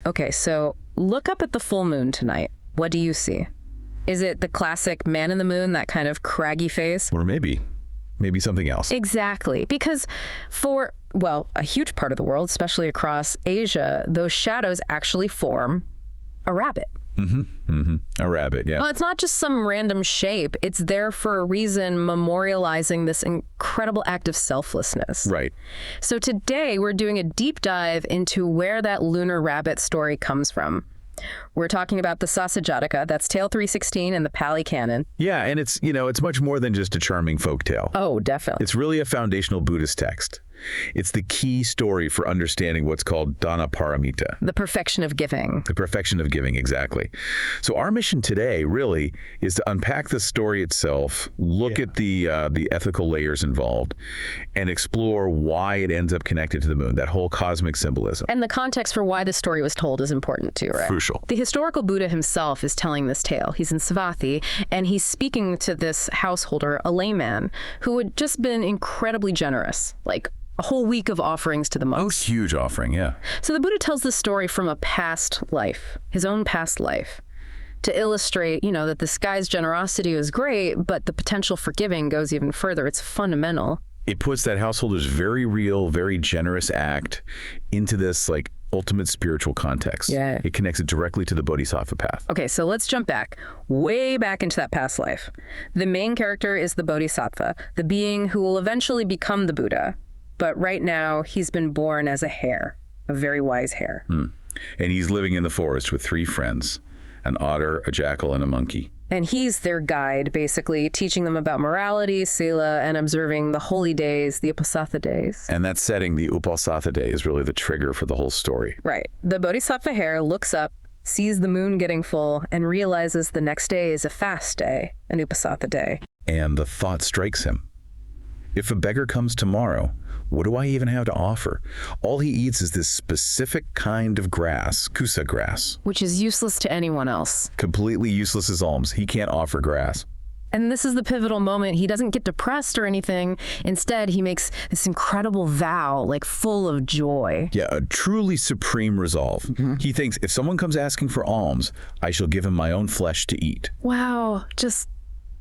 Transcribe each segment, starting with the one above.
Okay, so look up at the full moon tonight. What do you see? Is it the classic man in the moon, that kind of craggy face? Or maybe something else. Exactly, because for, well, a huge part of the world, especially across Asia, those shadows actually form a rabbit. A rabbit, yeah. Well, it's not just some random shape. It's there for a reason, memorializing this incredible act of selflessness. Right. So today we're doing a deep dive into where that lunar rabbit story comes from. We're talking about the Sasa Jataka, that's tale 316 in the Pali Canon. Yeah, and it's, it's much more than just a charming folktale. Oh, definitely. It's really a foundational Buddhist text. It's the key story for understanding what's called Dāna Pāramitā. The perfection of giving. The perfection of giving, exactly. So our mission today really is to unpack the story itself, look at the ethical layers involved, and explore why it ends up connected to the moon, that whole cosmic symbolism. And the context for why the story was told is important too, right? Crucial. The historical Buddha himself is telling this tale. He's in Savatthi, and he's speaking to this householder, a layman, who had just been incredibly generous, like a whole week of offerings to the monks. Oh, huge offering, yeah. So the Buddha tells this story from a past life, his own past life, to illustrate, that this guy's generosity was great, but the potential for giving goes even further. It's fundamental. It puts that householder's very real, very generous act into this, ultimate spiritual context. Yeah. It connects it directly to the bodhisattva path. Okay, so let's jump back, way back into that past life. The main character is the bodhisattva, the being who will eventually become the Buddha. But right now, he's been born as a hare, a very wise hare. And he's living in the forest with 3 friends, an otter, a jackal, and a monkey. And he's their guide, basically, teaching them about morality, sila, and observing the holy days, the uposatha days. And that setting, the uposatha day, is really the trigger for the whole story. Right. The bodhisattva hare looks up, sees the moon getting full, and realizes the next day is a fast day, an uposatha day. And the thought strikes him. If a beggar comes tomorrow, what do I even have to offer? All he eats is this specific kind of grass, kusa grass. Which is useless to anyone else. Completely useless as alms. He can't offer grass. And this is the pivotal moment. He doesn't get depressed or anything. Instead, he makes this incredible vow, full of joy. Yeah, a truly supreme resolve. He thinks, if someone comes asking for alms, I shall give him my own flesh to eat. Wow, just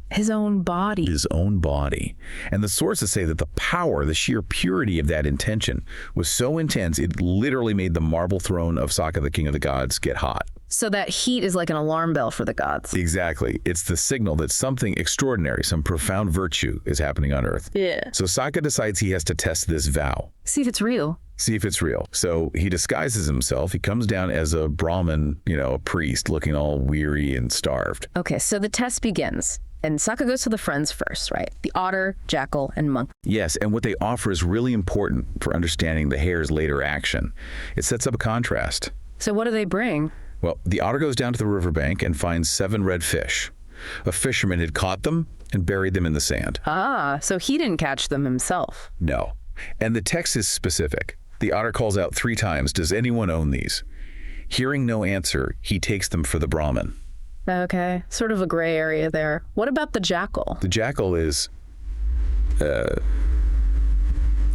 his own body. His own body. And the sources say that the power, the sheer purity of that intention was so intense, it literally made the marble throne of Sakka, the king of the gods, get hot. So that heat is like an alarm bell for the gods. Exactly. It's the signal that something extraordinary, some profound virtue is happening on Earth. Yeah. So Sakka decides he has to test this vow. See if it's real. See if it's real. So he disguises himself. He comes down as a Brahmin, a priest, looking all weary and starved. Okay, so the test begins. And Sakka goes to the friends first, right? The otter, jackal, and monkey. Yes, and what they offer is really important for understanding the hare's later action. It sets up a contrast. So what do they bring? Well, the otter goes down to the riverbank and finds 7 red fish. A fisherman had caught them and buried them in the sand. Ah, so he didn't catch them himself. No. And the text is specific. The otter calls out 3 times, "Does anyone own these?" Hearing no answer, he takes them for the Brahmin. Okay, sort of a gray area there. What about the jackal? The jackal is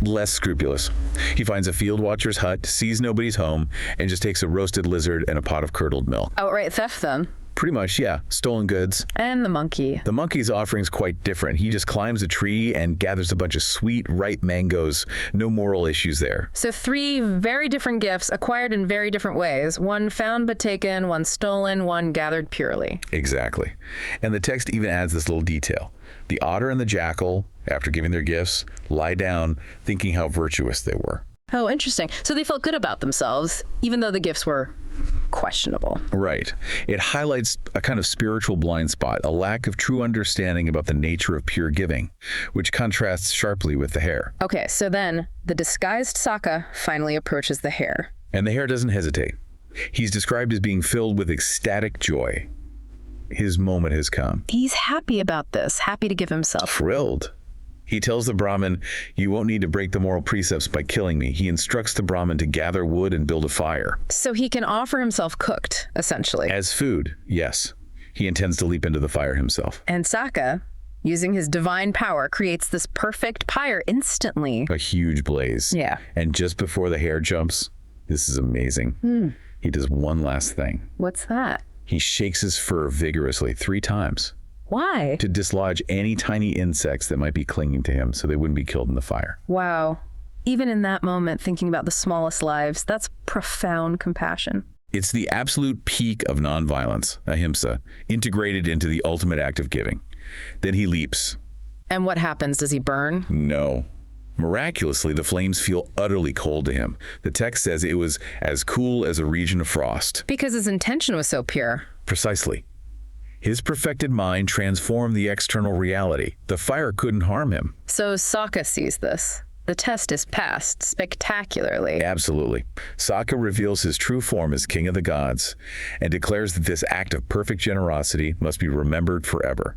less scrupulous. He finds a field watcher's hut, sees nobody's home, and just takes a roasted lizard and a pot of curdled milk. Outright theft, then. Pretty much, yeah. Stolen goods. And the monkey. The monkey's offering's quite different. He just climbs a tree and gathers a bunch of sweet, ripe mangoes. No moral issues there. So 3 very different gifts acquired in very different ways. One found but taken, one stolen, one gathered purely. Exactly. And the text even adds this little detail. The otter and the jackal, after giving their gifts, lie down thinking how virtuous they were. Oh, interesting. So they felt good about themselves, even though the gifts were questionable. Right. It highlights a kind of spiritual blind spot, a lack of true understanding about the nature of pure giving, which contrasts sharply with the hare. Okay, so then the disguised Sakka finally approaches the hare. And the hare doesn't hesitate. He's described as being filled with ecstatic joy. His moment has come. He's happy about this, happy to give himself. Thrilled. He tells the Brahmin, "You won't need to break the moral precepts by killing me." He instructs the Brahmin to gather wood and build a fire. So he can offer himself cooked, essentially. As food, yes. He intends to leap into the fire himself. And Sakka, using his divine power, creates this perfect pyre instantly. A huge blaze. Yeah. And just before the hare jumps, this is amazing. he does one last thing. What's that? He shakes his fur vigorously 3 times. Why? To dislodge any tiny insects that might be clinging to him so they wouldn't be killed in the fire. Wow. Even in that moment, thinking about the smallest lives, that's profound compassion. It's the absolute peak of nonviolence, ahimsa, integrated into the ultimate act of giving. Then he leaps. And what happens? Does he burn? No. Miraculously, the flames feel utterly cold to him. The text says it was as cool as a region of frost. Because his intention was so pure. Precisely. His perfected mind transformed the external reality. The fire couldn't harm him. So Sakka sees this. The test is passed spectacularly. Absolutely. Sakka reveals his true form as king of the gods and declares that this act of perfect generosity must be remembered forever,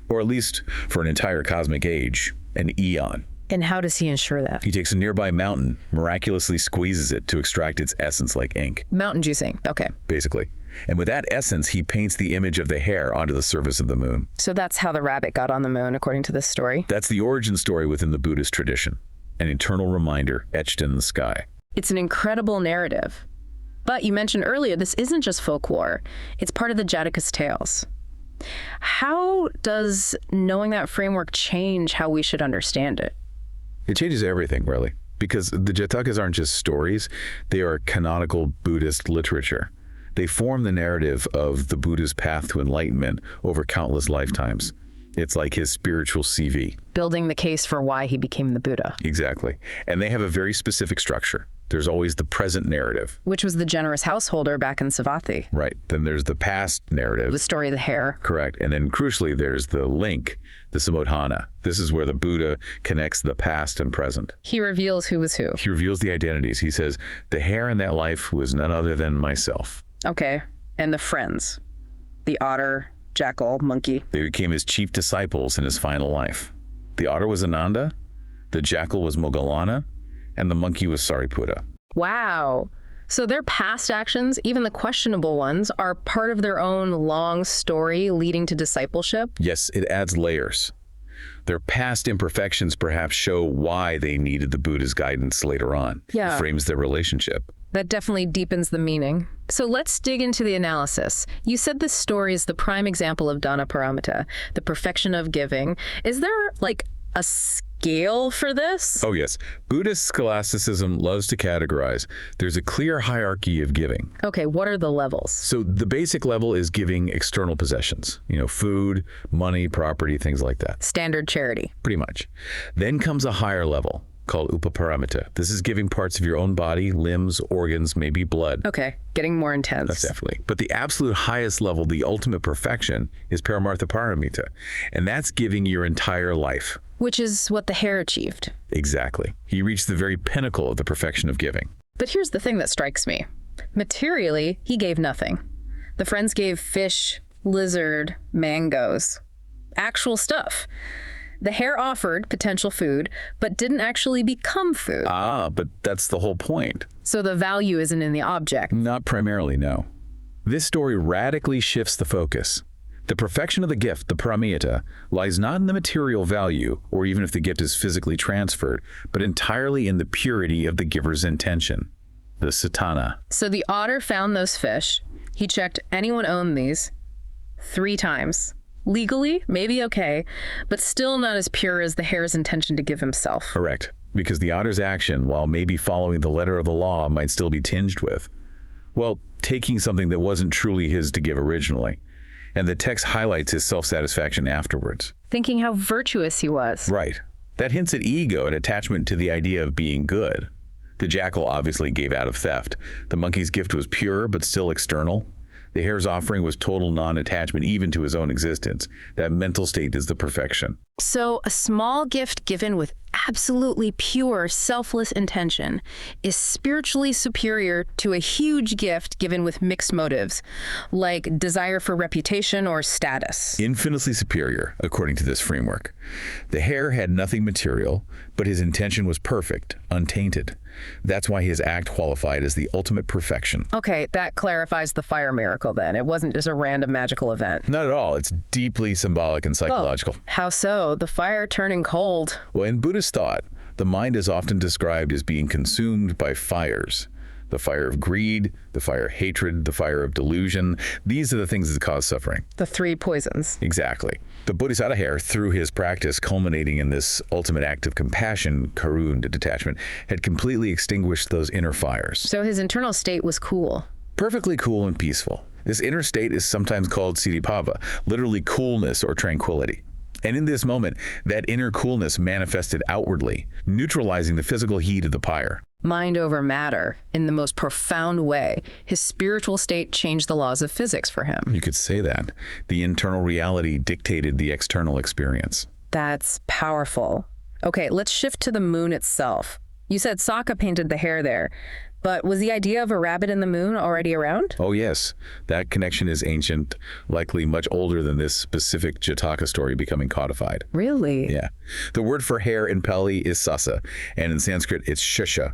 or at least for an entire cosmic age, an eon. And how does he ensure that? He takes a nearby mountain, miraculously squeezes it to extract its essence like ink. Mountain juicing. Okay. Basically. And with that essence, he paints the image of the hare onto the surface of the moon. So that's how the rabbit got on the moon, according to this story. That's the origin story within the Buddhist tradition. An eternal reminder etched in the sky. It's an incredible narrative. But you mentioned earlier, this isn't just folklore. It's part of the Jataka's tales. How does knowing that framework change how we should understand it? It changes everything, really, because the Jatakas aren't just stories. They are canonical Buddhist literature. They form the narrative of the Buddha's path to enlightenment over countless lifetimes. It's like his spiritual CV. Building the case for why he became the Buddha. Exactly. And they have a very specific structure. There's always the present narrative. Which was the generous householder back in Savatthi. Right. Then there's the past narrative. The story of the hare. Correct. And then crucially, there's the link, the samodhana. This is where the Buddha connects the past and present. He reveals who was who. He reveals the identities. He says, the hare in that life was none other than myself. Okay. And the friends. The otter, jackal, monkey. They became his chief disciples in his final life. The otter was Ananda, the jackal was Moggallana, and the monkey was Sariputta. Wow. So their past actions, even the questionable ones, are part of their own long story leading to discipleship? Yes, it adds layers. Their past imperfections perhaps show why they needed the Buddha's guidance later on. Yeah. It frames their relationship. That definitely deepens the meaning. So let's dig into the analysis. You said this story is the prime example of Dāna Pāramitā, the perfection of giving. Is there like a scale for this? Oh yes. Buddhist scholasticism loves to categorize. There's a clear hierarchy of giving. Okay, what are the levels? So the basic level is giving external possessions, food, money, property, things like that. Standard charity. Pretty much. Then comes a higher level called Pāramitā. This is giving parts of your own body, limbs, organs, maybe blood. Okay, getting more intense. That's definitely. But the absolute highest level, the ultimate perfection, is Pāramitā. And that's giving your entire life. Which is what the hare achieved. Exactly. He reached the very pinnacle of the perfection of giving. But here's the thing that strikes me. Materially, he gave nothing. The friends gave fish, lizard, mangoes. Actual stuff. The hare offered potential food, but didn't actually become food. But that's the whole point. So the value isn't in the object. Not primarily, no. This story radically shifts the focus. The perfection of the gift, the Pāramitā, lies not in the material value, or even if the gift is physically transferred, but entirely in the purity of the giver's intention, the satana. So the otter found those fish. He checked anyone owned these 3 times. Legally, maybe okay, but still not as pure as the hare's intention to give himself. Correct. Because the otter's action, while maybe following the letter of the law, might still be tinged with, well, taking something that wasn't truly his to give originally. And the text highlights his self-satisfaction afterwards. Thinking how virtuous he was. Right. That hints at ego and attachment to the idea of being good. The jackal obviously gave out of theft. The monkey's gift was pure, but still external. The hare's offering was total non-attachment even to his own existence. That mental state is the perfection. So a small gift given with absolutely pure, selfless intention is spiritually superior to a huge gift given with mixed motives, like desire for reputation or status. Infinitely superior, according to this framework. The hare had nothing material, but his intention was perfect, untainted. That's why his act qualified as the ultimate perfection. Okay, that clarifies the fire miracle then. It wasn't just a random magical event. Not at all. It's deeply symbolic and psychological. Oh, how so? The fire turning cold. Well, in Buddhist thought, the mind is often described as being consumed by fires. the fire of greed, the fire of hatred, the fire of delusion. These are the things that cause suffering. The three poisons. Exactly. The Bodhisattva Hare, through his practice culminating in this ultimate act of compassion, karuna, detachment, had completely extinguished those inner fires. So his internal state was cool. Perfectly cool and peaceful. This inner state is sometimes called siddhibhava, literally coolness or tranquility. And in this moment, that inner coolness manifested outwardly, neutralizing the physical heat of the pyre. Mind over matter in the most profound way. His spiritual state changed the laws of physics for him. You could say that. The internal reality dictated the external experience. That's powerful. Okay, let's shift to the moon itself. You said Sakka painted the hare there, but was the idea of a rabbit in the moon already around? Oh yes, that connection is ancient, likely much older than this specific Jataka story becoming codified. Really? Yeah. The word for hare in Pali is Sasa, and in Sanskrit it's Shasha.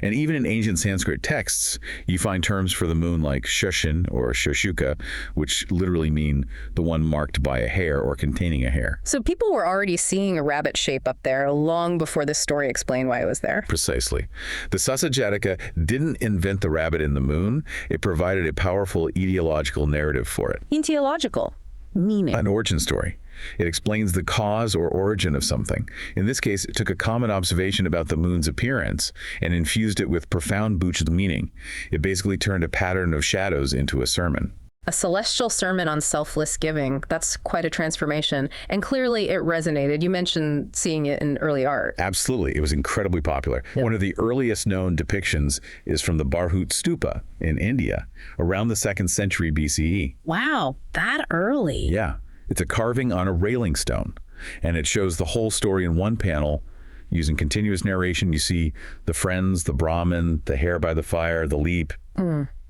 And even in ancient Sanskrit texts, you find terms for the moon like Shushin or Shoshuka, which literally mean the one marked by a hare or containing a hare. So people were already seeing a rabbit shape up there long before this story explained why it was there. Precisely. The Sasa Jataka didn't invent the rabbit in the moon. It provided a powerful etiological narrative for it. Etiological. Meaning. An origin story. It explains the cause or origin of something. In this case, it took a common observation about the moon's appearance and infused it with profound Buddhist meaning. It basically turned a pattern of shadows into a sermon. A celestial sermon on selfless giving. That's quite a transformation. And clearly it resonated. You mentioned seeing it in early art. Absolutely. It was incredibly popular. Yep. One of the earliest known depictions is from the Bharhut Stupa in India, around the 2nd century BCE. Wow, that early. Yeah. It's a carving on a railing stone, and it shows the whole story in one panel. Using continuous narration, you see the friends, the Brahmin, the hare by the fire, the leap.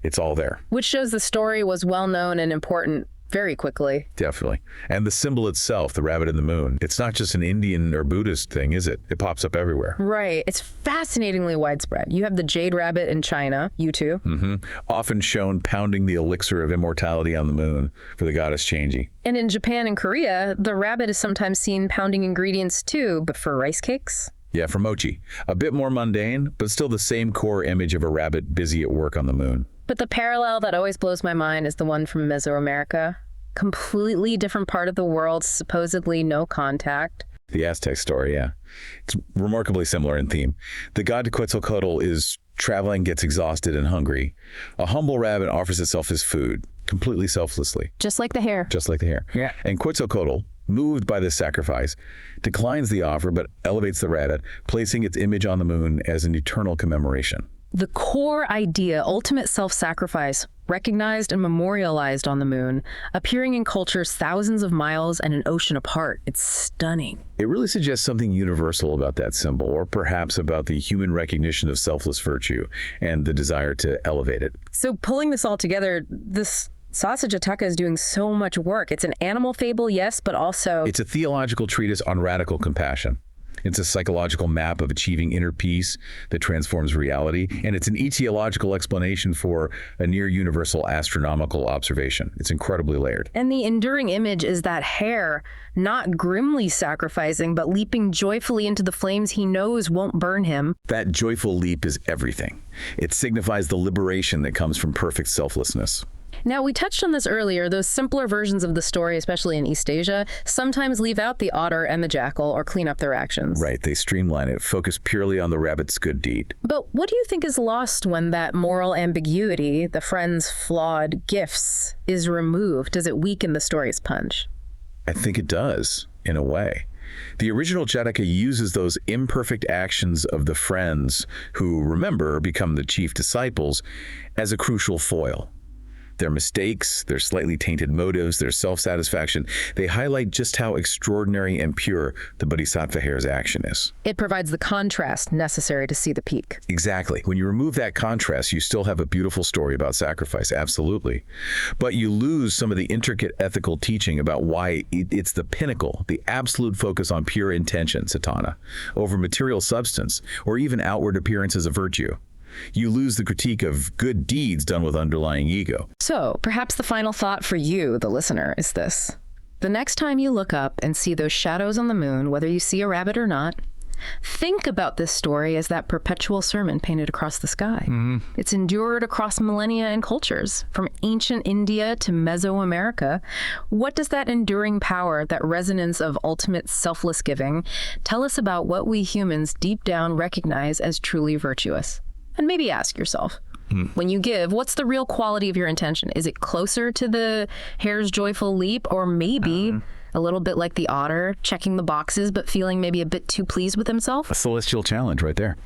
It's all there. Which shows the story was well known and important very quickly. Definitely. And the symbol itself, the rabbit in the moon, it's not just an Indian or Buddhist thing, is it? It pops up everywhere. Right. It's fascinatingly widespread. You have the jade rabbit in China, you too. Often shown pounding the elixir of immortality on the moon for the goddess Changi. And in Japan and Korea, the rabbit is sometimes seen pounding ingredients too, but for rice cakes. Yeah, for mochi. A bit more mundane, but still the same core image of a rabbit busy at work on the moon. But the parallel that always blows my mind is the one from Mesoamerica. Completely different part of the world, supposedly no contact. The Aztec story, yeah. It's remarkably similar in theme. The god Quetzalcoatl is traveling, gets exhausted and hungry. A humble rabbit offers itself as food, completely selflessly. Just like the hare. Just like the hare. Yeah. And Quetzalcoatl, moved by this sacrifice, declines the offer but elevates the rabbit, placing its image on the moon as an eternal commemoration. The core idea, ultimate self-sacrifice, recognized and memorialized on the moon, appearing in cultures thousands of miles and an ocean apart. It's stunning. It really suggests something universal about that symbol, or perhaps about the human recognition of selfless virtue and the desire to elevate it. So pulling this all together, this Sasa Jataka is doing so much work. It's an animal fable, yes, but also... It's a theological treatise on radical compassion. It's a psychological map of achieving inner peace that transforms reality, and it's an etiological explanation for a near universal astronomical observation. It's incredibly layered. And the enduring image is that hare, not grimly sacrificing, but leaping joyfully into the flames he knows won't burn him. That joyful leap is everything. It signifies the liberation that comes from perfect selflessness. Now, we touched on this earlier. Those simpler versions of the story, especially in East Asia, sometimes leave out the otter and the jackal or clean up their actions. Right. They streamline it, focus purely on the rabbit's good deed. But what do you think is lost when that moral ambiguity, the friend's flawed gifts, is removed? Does it weaken the story's punch? I think it does, in a way. The original Jataka uses those imperfect actions of the friends who, remember, become the chief disciples as a crucial foil. Their mistakes, their slightly tainted motives, their self-satisfaction, they highlight just how extraordinary and pure the Bodhisattva hare's action is. It provides the contrast necessary to see the peak. Exactly. When you remove that contrast, you still have a beautiful story about sacrifice, absolutely. But you lose some of the intricate ethical teaching about why it's the pinnacle, the absolute focus on pure intention, Satana, over material substance, or even outward appearances of virtue. You lose the critique of good deeds done with underlying ego. So, perhaps the final thought for you, the listener, is this. The next time you look up and see those shadows on the moon, whether you see a rabbit or not, Think about this story as that perpetual sermon painted across the sky. It's endured across millennia and cultures, from ancient India to Mesoamerica. What does that enduring power, that resonance of ultimate selfless giving, tell us about what we humans deep down recognize as truly virtuous? And maybe ask yourself, when you give, what's the real quality of your intention? Is it closer to the hare's joyful leap, or maybe a little bit like the otter, checking the boxes but feeling maybe a bit too pleased with himself? A celestial challenge right there.